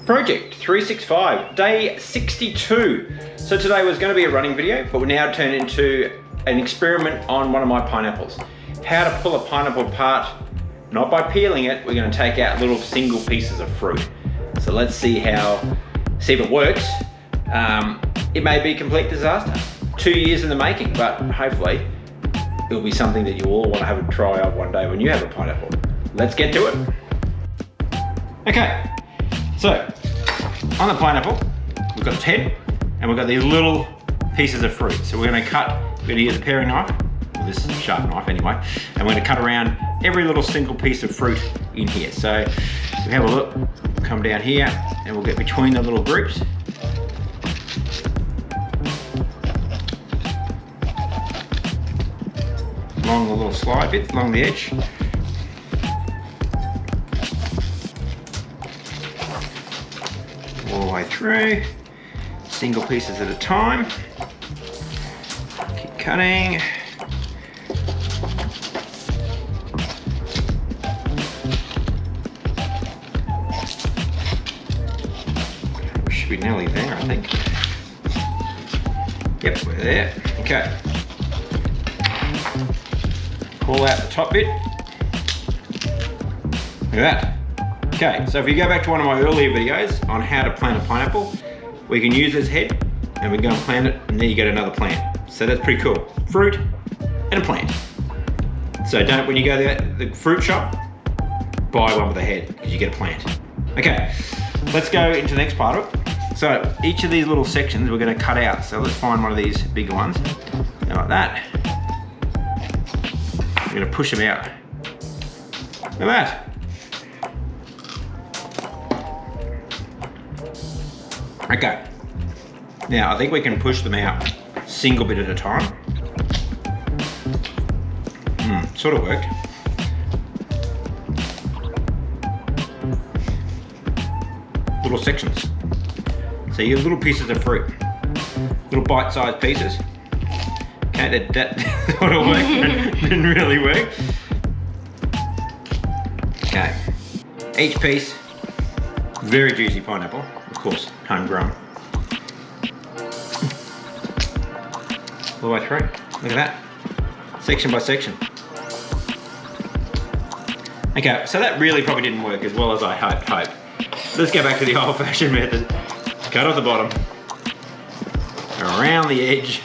Project 365, day 62. So today was going to be a running video, but we're now turned into an experiment on one of my pineapples. How to pull a pineapple apart, not by peeling it, we're going to take out little single pieces of fruit. So let's see if it works. It may be a complete disaster. 2 years in the making, but hopefully it'll be something that you all want to have a try of one day when you have a pineapple. Let's get to it. Okay, so on the pineapple, we've got its head and we've got these little pieces of fruit. So we're going to use a paring knife, or this sharp knife anyway, and we're going to cut around every little single piece of fruit in here. So we have a look, we'll come down here and we'll get between the little groups. Along the little slide bits, along the edge. All the way through, single pieces at a time. Keep cutting. We should be nearly there, I think. Yep, we're there. Okay. Pull out the top bit. Look at that. Okay, so if you go back to one of my earlier videos on how to plant a pineapple, we can use this head and we can go and plant it, and then you get another plant. So that's pretty cool. Fruit and a plant. So when you go to the fruit shop, buy one with a head because you get a plant. Okay, let's go into the next part of it. So each of these little sections we're going to cut out. So let's find one of these bigger ones. Go like that. We're going to push them out. Look at that. Okay, now I think we can push them out single bit at a time. Sort of worked. Little sections. So you have little pieces of fruit, little bite-sized pieces. Okay, that sort of worked, didn't really work. Okay, each piece, very juicy pineapple. Of course, homegrown. All the way through. Look at that. Section by section. Okay, so that really probably didn't work as well as I hoped. Let's go back to the old-fashioned method. Cut off the bottom. Around the edge.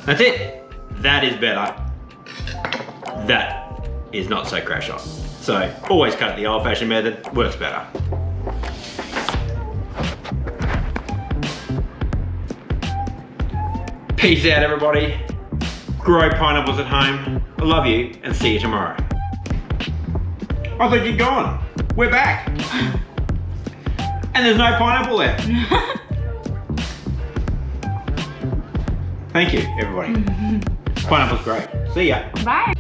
That's it. That is better. That is not so crash on. So always cut it the old-fashioned method, works better. Peace out, everybody. Grow pineapples at home. I love you and see you tomorrow. I thought you'd gone. We're back. And there's no pineapple there. Thank you, everybody. Pineapple's great. See ya. Bye.